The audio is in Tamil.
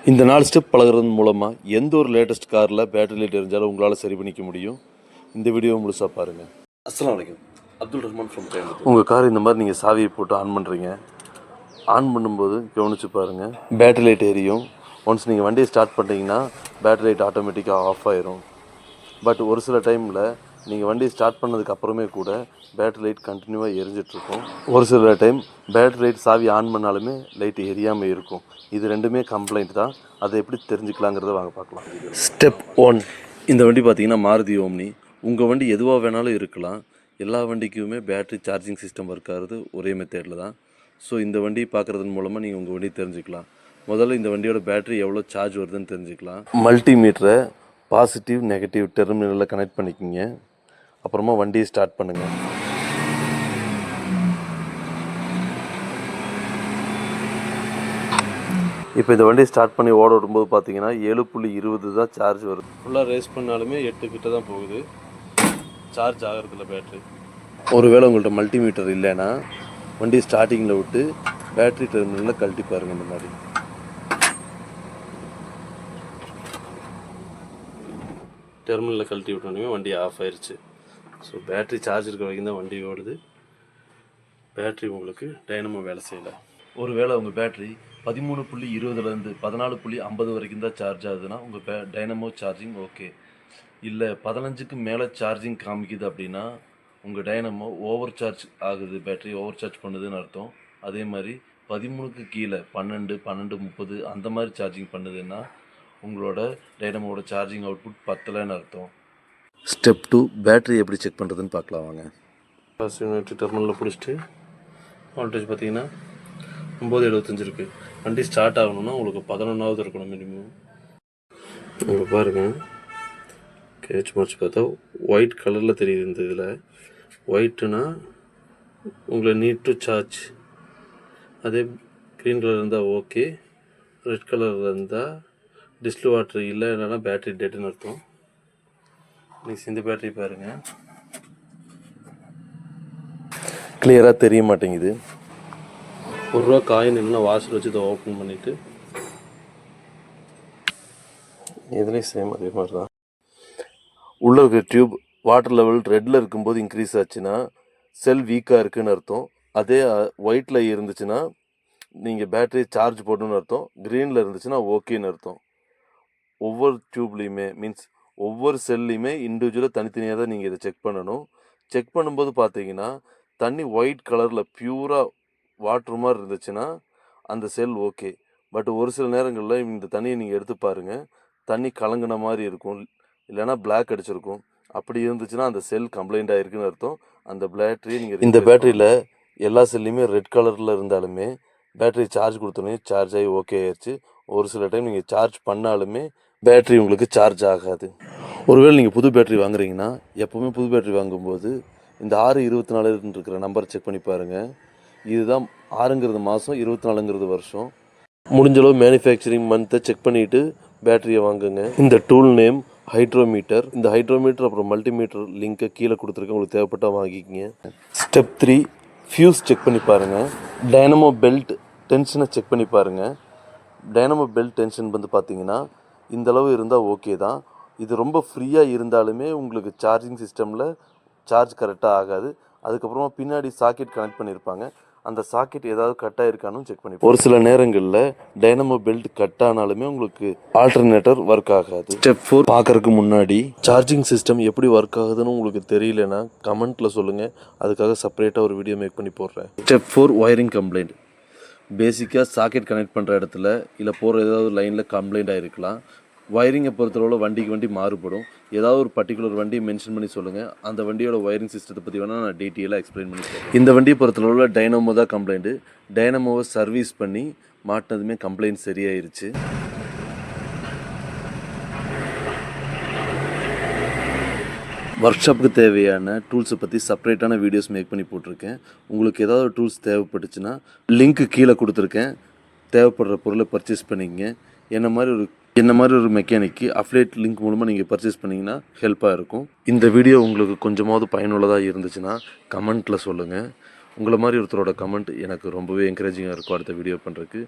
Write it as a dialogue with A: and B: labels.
A: இந்த 4 ஸ்டெப் பழகுறதன் மூலமாக எந்த ஒரு லேட்டஸ்ட் காரில் பேட்டரி லைட் எரிஞ்சாலும் உங்களால் சரி பண்ணிக்க முடியும். இந்த வீடியோவை முழுசாக பாருங்கள். அஸ்ஸலாமு அலைக்கும். அப்துல் ரஹ்மான் ஃப்ரம் கோயம்புத்தூர். உங்கள் கார் இந்த மாதிரி நீங்கள் சாவியை போட்டு ஆன் பண்ணுறீங்க. ஆன் பண்ணும்போது கவனித்து பாருங்கள், பேட்டரி லைட் எரியும். ஒன்ஸ் நீங்கள் வண்டியை ஸ்டார்ட் பண்ணிட்டீங்கன்னா பேட்டரி லைட் ஆட்டோமேட்டிக்காக ஆஃப் ஆயிரும். பட் ஒரு சில டைமில் நீங்கள் வண்டியை ஸ்டார்ட் பண்ணதுக்கு அப்புறமே கூட பேட்டரி லைட் கண்டினியூவாக எரிஞ்சிட்ருக்கும். ஒரு சில டைம் பேட்டரி லைட் சாவி ஆன் பண்ணாலுமே லைட் எரியாமல் இருக்கும். இது ரெண்டுமே கம்ப்ளைண்ட் தான். அதை எப்படி தெரிஞ்சுக்கலாங்கிறத வாங்க பார்க்கலாம். ஸ்டெப் 1. இந்த வண்டி பார்த்தீங்கன்னா மாருதி ஓம்னி. உங்கள் வண்டி எதுவாக வேணாலும் இருக்கலாம். எல்லா வண்டிக்குமே பேட்டரி சார்ஜிங் சிஸ்டம் ஒர்க் ஆகிறது ஒரே மெத்தேடில் தான். ஸோ இந்த வண்டி பார்க்குறதன் மூலமாக நீங்கள் உங்கள் வண்டியை தெரிஞ்சுக்கலாம். முதல்ல இந்த வண்டியோட பேட்டரி எவ்வளோ சார்ஜ் வருதுன்னு தெரிஞ்சுக்கலாம். மல்டிமீட்டரை பாசிட்டிவ் நெகட்டிவ் டெர்மினலில் கனெக்ட் பண்ணிக்கிங்க. அப்புறமா வண்டியை ஸ்டார்ட் பண்ணுங்கள். இப்போ இந்த வண்டியை ஸ்டார்ட் பண்ணி ஓட விடும்போது பார்த்தீங்கன்னா 7.20 தான் சார்ஜ் வருது. ஃபுல்லாக ரேஸ் பண்ணாலுமே 8 கிட்ட தான் போகுது. சார்ஜ் ஆகிறதில்ல பேட்ரி. ஒருவேளை உங்கள்கிட்ட மல்டிமீட்டர் இல்லைன்னா வண்டியை ஸ்டார்டிங்கில் விட்டு பேட்ரி டெர்மினலில் கழட்டி பாருங்கள். இந்த மாதிரி டெர்மினலில் கழட்டி விட்டோன்னே வண்டி ஆஃப் ஆயிடுச்சு. ஸோ பேட்ரி சார்ஜ் இருக்கிற வரைக்கும் தான் வண்டி ஓடுது. பேட்ரி உங்களுக்கு டைனமோ வேலை செய்யலை. ஒருவேளை உங்கள் பேட்ரி 13.20லேருந்து 14.50 வரைக்கும் தான் சார்ஜ் ஆகுதுன்னா உங்கள் டைனமோ சார்ஜிங் ஓகே. இல்லை 15க்கு மேலே சார்ஜிங் காமிக்குது அப்படின்னா உங்கள் டைனமோ ஓவர் சார்ஜ் ஆகுது, பேட்ரி ஓவர் சார்ஜ் பண்ணுதுன்னு அர்த்தம். அதே மாதிரி 13க்கு கீழே 12, 12:30 அந்த மாதிரி சார்ஜிங் பண்ணுதுன்னா உங்களோட டைனமோட சார்ஜிங் அவுட்புட் பத்தலைன்னு அர்த்தம். ஸ்டெப் 2. பேட்ரி எப்படி செக் பண்ணுறதுன்னு பார்க்கலாம் வாங்க. ஃபர்ஸ்ட் யூனிட் டெர்மினலில் பிடிச்சிட்டு வோல்டேஜ் பார்த்தீங்கன்னா 9.75 இருக்குது. வண்டி ஸ்டார்ட் ஆகணும்னா உங்களுக்கு 11வது இருக்கணும் மினிமம். இங்கே பாருங்கள், கேட்ச் மார்ச் பார்த்தா ஒயிட் கலரில் தெரியுது. இந்த இதில் ஒயிட்டுனா உங்களை நீட் டு சார்ஜ். அதே க்ரீன் கலர் இருந்தால் ஓகே, ரெட் கலரில் இருந்தால் டிஸ்டில் வாட்டர் இல்லை, இல்லைன்னா பேட்ரி டெட்டுன்னு அர்த்தம். நீங்கள் இந்த பேட்டரி பாருங்கள், கிளியராக தெரிய மாட்டேங்குது. ₹1 காயின் இல்லைன்னா வாஷர் வச்சு இதை ஓப்பன் பண்ணிவிட்டு இதுலேயும் சேம் அதே மாதிரி தான். உள்ளே இருக்கிற டியூப் வாட்டர் லெவல் ரெட்டில் இருக்கும்போது இன்க்ரீஸ் ஆச்சுன்னா செல் வீக்காக இருக்குதுன்னு அர்த்தம். அதே ஒயிட்டில் இருந்துச்சுன்னா நீங்கள் பேட்டரி சார்ஜ் போடணுன்னு அர்த்தம். க்ரீனில் இருந்துச்சுன்னா ஓகேன்னு அர்த்தம். ஒவ்வொரு டியூப்லேயுமே மீன்ஸ் ஒவ்வொரு செல்லையுமே இண்டிவிஜுவலாக தனித்தனியாக தான் நீங்கள் இதை செக் பண்ணணும். செக் பண்ணும்போது பார்த்தீங்கன்னா தண்ணி ஒயிட் கலரில் பியூராக வாட்டர் மாதிரி இருந்துச்சுன்னா அந்த செல் ஓகே. பட் ஒரு சில நேரங்களில் இந்த தண்ணியை நீங்கள் எடுத்து பாருங்கள், தண்ணி கலங்கின மாதிரி இருக்கும், இல்லைனா பிளாக் அடிச்சிருக்கும். அப்படி இருந்துச்சுன்னா அந்த செல் கம்ப்ளைண்ட் ஆகிருக்குன்னு அர்த்தம். அந்த பேட்டரியை நீங்கள் இந்த பேட்டரியில் எல்லா செல்லையுமே ரெட் கலரில் இருந்தாலுமே பேட்டரி சார்ஜ் கொடுத்தோன்னே சார்ஜ் ஆகி ஓகே ஆயிடுச்சு. ஒரு சில டைம் நீங்கள் சார்ஜ் பண்ணாலுமே பேட்டரி உங்களுக்கு சார்ஜ் ஆகாது. ஒருவேளை நீங்கள் புது பேட்டரி வாங்குறீங்கன்னா எப்போவுமே புது பேட்டரி வாங்கும்போது இந்த 6/24 இருக்கிற நம்பர் செக் பண்ணி பாருங்கள். இதுதான் 6ங்கிறது மாதம், 24ங்கிறது வருஷம். முடிஞ்சளவு மேனுஃபேக்சரிங் மந்த்தை செக் பண்ணிவிட்டு பேட்டரியை வாங்குங்க. இந்த டூல் நேம் ஹைட்ரோமீட்டர். இந்த ஹைட்ரோமீட்டர் அப்புறம் மல்டிமீட்டர் லிங்க்கை கீழே கொடுத்துருக்கேன், உங்களுக்கு தேவைப்பட்டால் வாங்கிக்கிங்க. ஸ்டெப் 3. ஃபியூஸ் செக் பண்ணி பாருங்கள். டைனமோ பெல்ட் டென்ஷனை செக் பண்ணி பாருங்கள். டைனமோ பெல்ட் டென்ஷன் வந்து பார்த்தீங்கன்னா இந்தளவு இருந்தால் ஓகே தான். இது ரொம்ப ஃப்ரீயாக இருந்தாலுமே உங்களுக்கு சார்ஜிங் சிஸ்டமில் சார்ஜ் கரெக்டாக ஆகாது. அதுக்கப்புறமா பின்னாடி சாக்கெட் கனெக்ட் பண்ணியிருப்பாங்க, அந்த சாக்கெட் ஏதாவது கட் ஆகிருக்கானு செக் பண்ணி. ஒரு சில நேரங்களில் டைனமோ பெல்ட் கட் ஆனாலுமே உங்களுக்கு ஆல்டர்னேட்டர் ஒர்க் ஆகாது. ஸ்டெப் 4. பார்க்கறதுக்கு முன்னாடி சார்ஜிங் சிஸ்டம் எப்படி ஒர்க் ஆகுதுன்னு உங்களுக்கு தெரியலனா கமெண்ட்டில் சொல்லுங்கள், அதுக்காக செப்பரேட்டாக ஒரு வீடியோ மேக் பண்ணி போடுறேன். ஸ்டெப் 4. Wiring complaint. பேசிக்காக சாக்கெட் கனெக்ட் பண்ணுற இடத்துல இல்லை போகிற ஏதாவது லைனில் கம்ப்ளைண்ட் ஆகிருக்கலாம். ஒயரிங்கை பொறுத்தளவில் வண்டிக்கு வண்டி மாறுபடும். ஏதாவது ஒரு பர்டிகுலர் வண்டியை மென்ஷன் பண்ணி சொல்லுங்கள், அந்த வண்டியோட ஒயரிங் சிஸ்டத்தை பற்றி வேணால் நான் டீட்டெயிலாக எக்ஸ்பிளைன் பண்ணி சொல்கிறேன். இந்த வண்டியை பொறுத்தளவில் டைனமோ தான் கம்ப்ளைண்ட்டு. டைனமோவை சர்வீஸ் பண்ணி மாட்டினதுமே கம்ப்ளைண்ட் சரியாயிருச்சு. ஒர்க் ஷாப்புக்கு தேவையான டூல்ஸை பற்றி செப்பரேட்டான வீடியோஸ் மேக் பண்ணி போட்டிருக்கேன். உங்களுக்கு ஏதாவது டூல்ஸ் தேவைப்பட்டுச்சுன்னா லிங்க்கு கீழே கொடுத்துருக்கேன், தேவைப்படுற பொருளை பர்ச்சேஸ் பண்ணிக்கங்க. என்ன மாதிரி ஒரு மெக்கானிக்கு அஃபிலியேட் லிங்க் மூலமாக நீங்கள் பர்ச்சேஸ் பண்ணிங்கன்னா ஹெல்ப்பாக இருக்கும். இந்த வீடியோ உங்களுக்கு கொஞ்சமாவது பயனுள்ளதாக இருந்துச்சுன்னா கமெண்ட்டில் சொல்லுங்கள். உங்களை மாதிரி ஒருத்தரோட கமெண்ட் எனக்கு ரொம்பவே என்கரேஜிங்காக இருக்கும் அடுத்த வீடியோ பண்ணுறதுக்கு.